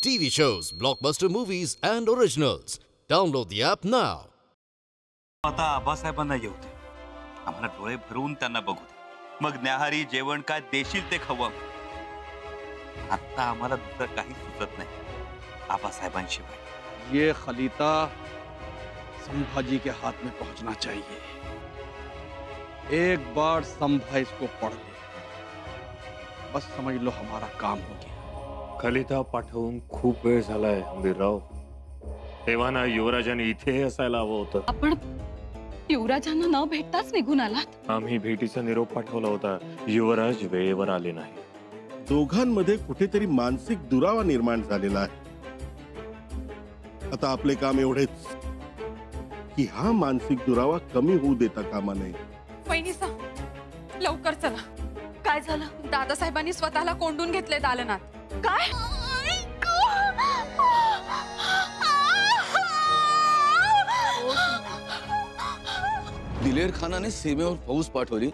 TV shows, blockbuster movies, and originals. Download the app now. आता आबासाहेबांना येऊ दे, आम्हाला डोळे भरून त्यांना बघू दे, मग न्याहारी जेवण काय देशील ते खाऊ. आता आम्हाला दुसरं काही सुचत नाही आबासाहेबांशिवाय. ये खलीता संभाजी के हाथ में पहुंचना चाहिए. एक बार संभा इसको पढ़ ले, बस समझ लो हमारा काम हो गया. खलिता पाठवून खूप वेळ झालाय हंबीरराव. तेव्हा ना युवराजाने इथे असायला हवं होतं. आपण युवराजांना न भेटताच निघून आलात. आम्ही भेटीचा निरोप पाठवला होता, युवराज वेळेवर आले नाही. दोघांमध्ये कुठेतरी मानसिक दुरावा निर्माण झालेला आहे. आता आपले काम एवढेच की हा मानसिक दुरावा कमी होऊ देता कामा नये. वहिनीसा, लवकर चला. काय झालं? दादासाहेबांनी स्वतःला कोंडून घेतले दालनात. काय? दिलेर खानाने सीमेवर फौज पाठवली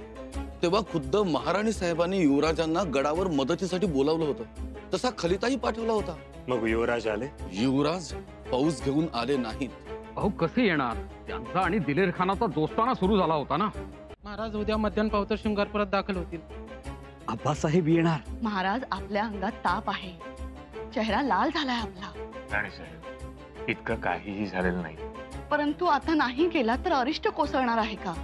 तेव्हा खुद्द महाराणी साहेबांनी युवराजांना गडावर मदतीसाठी बोलावलं होतं. तसा खलिताही पाठवला होता. मग युवराज आले? युवराज फौज घेऊन आले नाहीत. अहो कसे येणार? त्यांचा आणि दिलेर खानाचा दोस्ताना सुरू झाला होता ना. महाराज उद्या मध्यान पावतर शृंगारपुरात दाखल होतील. आबासाहेब येणार. महाराज, आपल्या अंगात ताप आहे, चेहरा लाल झालाय आपला. राणीसाहेब, इतकं काहीही झालेलं नाही. परंतु आता नाही केला तर अरिष्ट कोसळणार आहे का?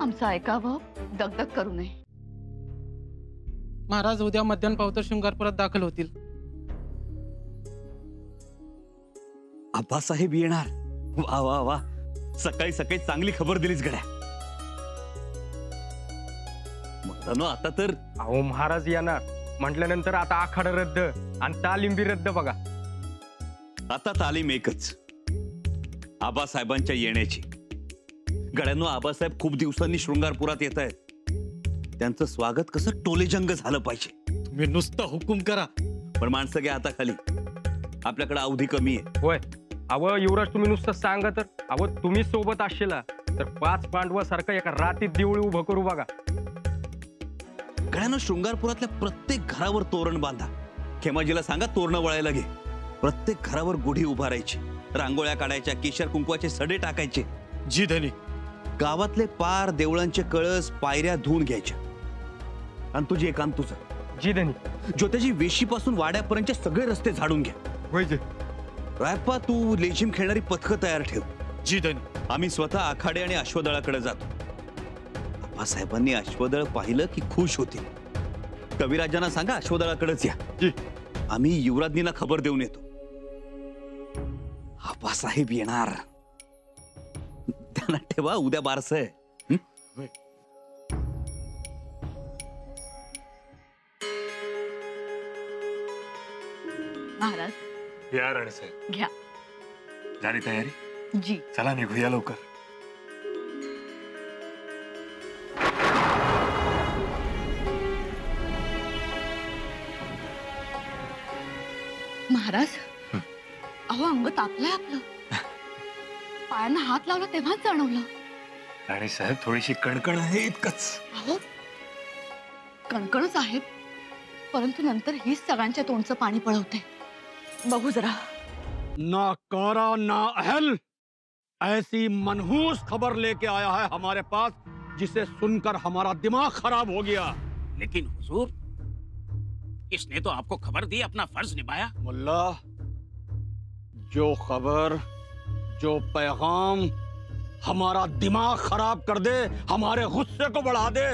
आमचं ऐकावं, दगदग करू नये. महाराज उद्या मध्यान पावतर शृंगारपुरात दाखल होतील. आबासाहेब येणार. वा वा वा, सकाळी सकाळी चांगली खबर दिलीच गड्या. म्हणताना आता तर अहो महाराज येणार म्हटल्यानंतर आता आखाडा रद्द आणि तालीम रद्द. बघा आता तालीम एकच, आबासाहेबांच्या येण्याची. गड्यांनो, आबासाहेब खूप दिवसांनी शृंगारपुरात येत आहेत. त्यांचं स्वागत कसं टोलेजंग झालं पाहिजे. तुम्ही नुसतं हुकूम करा. पण माणसं घ्या आता खाली, आपल्याकडे अवधी कमी आहे. होय. अव युवराज, तुम्ही नुसतं सांगा तर. अव तुम्ही सोबत असशीला तर 5 पांडवासारखं एका रातीत देऊळ उभं करू. बघा गड्यांनो, शृंगारपुरातल्या प्रत्येक घरावर तोरण बांधा. खेमाजीला सांगा तोरणं वळायला घे. प्रत्येक घरावर गुढी उभारायची, रांगोळ्या काढायच्या, केशर कुंकवाचे सडे टाकायचे. जी धनी. गावातले पार, देवळांचे कळस, पायऱ्या धुवून घ्यायच्या. आणि तुझी एकांत तुझं. जी धनी. ज्योत्याची वेशीपासून वाड्यापर्यंतचे सगळे रस्ते झाडून घ्या. होय जे. रायप्पा, तू लेझिम खेळणारी पथकं तयार ठेव. जी धनी. आम्ही स्वतः आखाडे आणि अश्वदळाकडे जातो. आबासाहेबांनी अश्वदळ पाहिलं की खुश होतील. कविराजांना सांगा अश्वदळाकडेच या. जी. आम्ही युवराजनीला खबर देऊन येतो. आबासाहेब येणार. त्यांना ठेवा, उद्या बारस आहे. महाराज या राणीसाहेब. घ्या. झाली तयारी? जी. चला निघूया लवकर. महाराज, अहो अंग तापलंय आपलं. पायांना हात लावला तेव्हाच जाणवलं. राणीसाहेब, थोडीशी कणकण आहे, इतकंच. अहो कणकणच आहे, परंतु नंतर हीच सगळ्यांच्या तोंडचं पाणी पळवते. बघू जरा. ना कारा ना अहल, ऐसी मनहूस खबर लेके आया है हमारे पास जिसे सुनकर हमारा दिमाग खराब हो गया. लेकिन हुजूर, इसने तो आपको खबर दी, अपना फर्ज निभाया. मुल्ला, जो खबर, जो पैगाम हमारा दिमाग खराब कर दे, हमारे गुस्से को बढ़ा दे,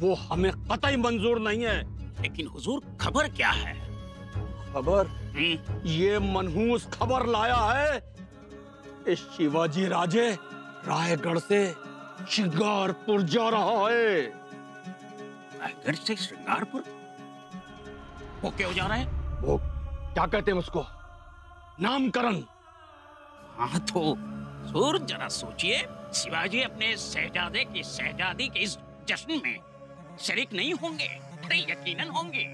वो हमें कतई मंजूर नहीं है. लेकिन हुजूर, खबर क्या है? खबर? ये मनहूस खबर लाया है, इस शिवाजी राजे रायगढ़ से श्रृंगारपुर जा रहा है. रायगढ़ से श्रृंगारपुर? वो क्यों जा रहा है? वो क्या कहते हैं उसको, नामकरण. हाँ तो हुजूर जरा सोचिए, शिवाजी अपने शहजादे की शहजादी के इस जश्न में शरीक नहीं होंगे? अरे यकीनन होंगे.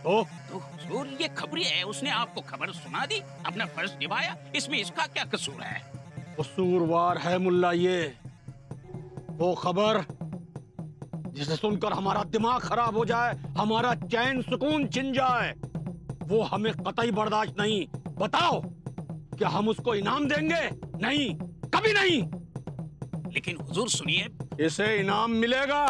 तो हुजूर, ये खबरी है, उसने आपको खबर सुना दी, अपना फर्ज निभाया, इसमें इसका क्या कसूर है? कसूरवार है मुल्ला ये. वो खबर जिसे सुनकर हमारा दिमाग खराब हो जाए, हमारा चैन सुकून छिन जाए, वो हमें कतई बर्दाश्त नहीं। बताओ, क्या हम उसको इनाम देंगे? नहीं, कभी नहीं। लेकिन हुजूर सुनिए, इसे इनाम मिलेगा।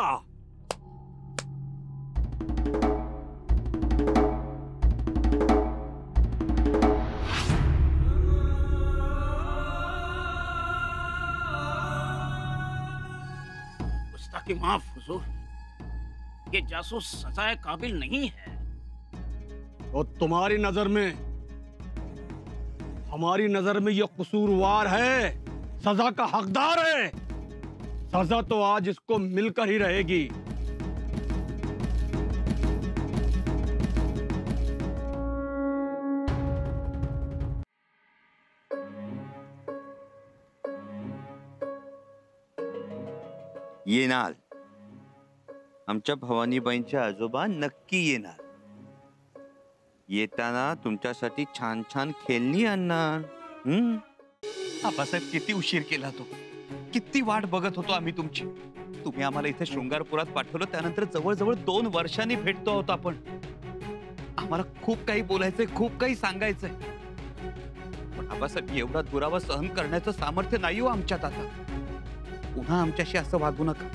गुस्ताखी माफ हुजूर, ये जासूस सजाए काबिल नहीं है। तो तुम्हारी नजर में, हमारी नजर में ये कसूरवार है, सजा का हकदार है। सजा तो आज इसको मिलकर ही रहेगी। येणार, आमच्या भवानीबाईंचे आजोबा नक्की येणार। येताना तुमच्यासाठी छान छान खेळणी आणणार। आबासाहेब, किती उशीर केला तो, किती वाट बघत होतो आम्ही तुमची। तुम्ही आम्हाला इथे शृंगारपुरात पाठवलं, त्यानंतर जवळजवळ 2 वर्षांनी भेटतो आहोत आपण। आम्हाला खूप काही बोलायचंय, खूप काही सांगायचंय, पण आबासाहेब एवढा दुरावा सहन करण्याचं सामर्थ्य नाही हो आमच्यात आता। पुन्हा आमच्याशी असं वागू नका।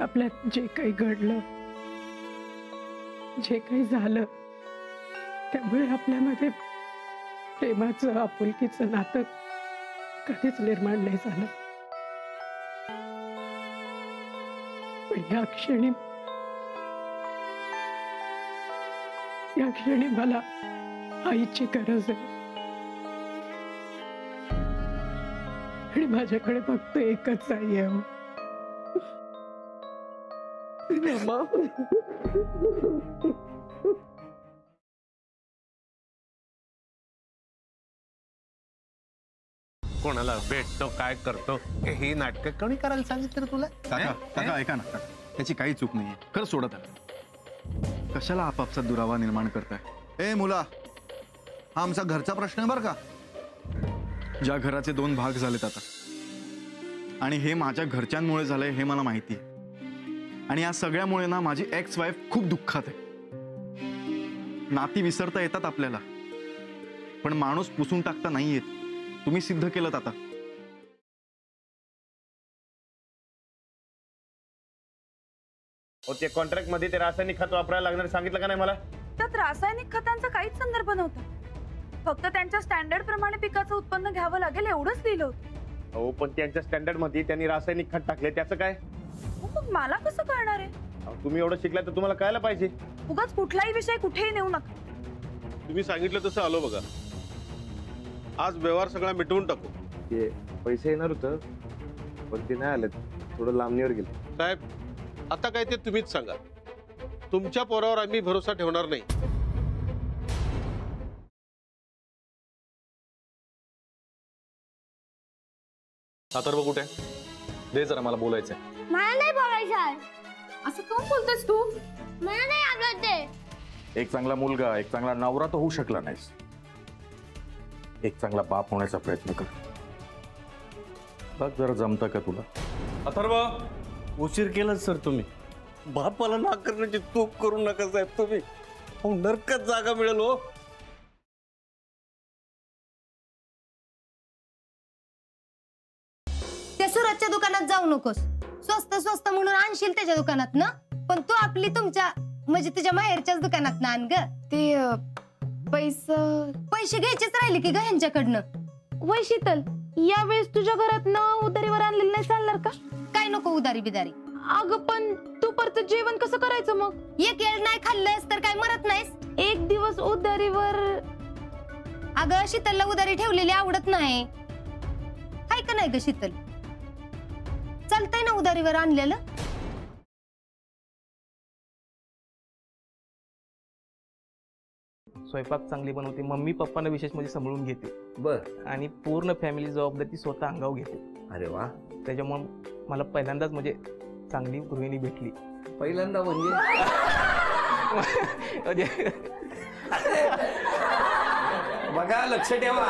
आपल्यात जे काही घडलं, जे काही झालं, त्यामुळे आपल्यामध्ये प्रेमाचं, आपुलकीचं नातं कधीच निर्माण नाही झालं। पण या क्षणी मला आईची गरज आहे आणि माझ्याकडे फक्त एकच आई आहे। कोणाला भेटतो, काय करतो, ही नाटकं कोणी करायला सांगितलं तुला? काका काका ऐका ना, त्याची काही चूक नाहीये, खरं सोडत आहे। कशाला आपापसात दुरावा निर्माण करताय? ए मुला, हा आमचा घरचा प्रश्न आहे बरं का। ज्या घराचे 2 भाग झालेत आता, आणि हे माझ्या घरच्यांमुळे झालंय हे मला माहिती आहे। आणि या सगळ्यामुळे ना माझी एक्स वाईफ खूप दुःखात आहे। नाती विसरता येतात आपल्याला, पण माणूस पुसून टाकता नाही येत। तुम्ही सिद्ध केलं आता। ते कॉन्ट्रॅक्ट मध्ये ते रासायनिक खत वापरायला लागणार सांगितलं का नाही मला? त्यात रासायनिक खतांचा काहीच संदर्भ नव्हता, फक्त त्यांच्या स्टँडर्ड प्रमाणे पिकाचं उत्पन्न घ्यावं लागेल एवढंच लिहिलं होतं। हो, पण त्यांच्या स्टँडर्ड मध्ये त्यांनी रासायनिक खत टाकले, त्याचं काय? मग मला कसं कळणार आहे? तुम्ही एवढं शिकला तर तुम्हाला कळायला पाहिजे। उगाच कुठलाही विषय कुठेही नेऊ नका। तुम्ही सांगितलं तसं आलो बघा। आज व्यवहार सगळा मिटवून टाकू। ते पैसे येणार होतं, पण ते नाही आले, थोडं लांबणीवर गेले। साहेब, आता काय ते तुम्हीच सांगा। तुमच्या पोरावर आम्ही भरोसा ठेवणार नाही। अथर्व कुठे? दे जरा, मला बोलायचंय। मला नाही बोलायचं। असं कोण बोलतोस तू? मला नाही आवडत ते। एक चांगला मुलगा, एक चांगला नवरा तर होऊ शकला नाहीस, एक चांगला बाप होण्याचा प्रयत्न कर। बघ जरा जमतं का तुला? अथर्व, उशीर केला सर तुम्ही। बापाला नाकारण्याची चूक करू नका साहेब तुम्ही, नरकात जागा मिळेल हो। त्या सुरतच्या दुकानात जाऊ नकोस, स्वस्त स्वस्त म्हणून आणशील त्याच्या दुकानात ना, पण तू आपली तुमच्या म्हणजे तुझ्या माहेरच्याच दुकानात ना आण ग। ते पैसे घ्यायचेच राहिले की ग ह्यांच्याकडनं? वय शीतल, यावेळेस तुझ्या घरात ना उधारीवर आणलेलं नाही चालणार का? काय नको उधारी बिदारी। अगं पण दुपारचं जेवण कसं करायचं मग? एक वेळ नाही खाल्लंस तर काय मरत नाहीस? एक दिवस उधारीवर? अगं शीतलला उधारी ठेवलेली आवडत नाही, हाय का नाही ग शीतल? चालतंय ना उधारीवर आणलेलं? स्वयंपाक चांगली बनवते, मम्मी पप्पांना विशेष म्हणजे सांभाळून घेते। बर। आणि पूर्ण फॅमिली जबाबदारी ती स्वतः अंगावर घेते। अरे वा। त्याच्यामुळे मला पहिल्यांदाच म्हणजे चांगली गृहिणी भेटली। पहिल्यांदा म्हणजे म्हणजे बघा, लक्ष ठेवा।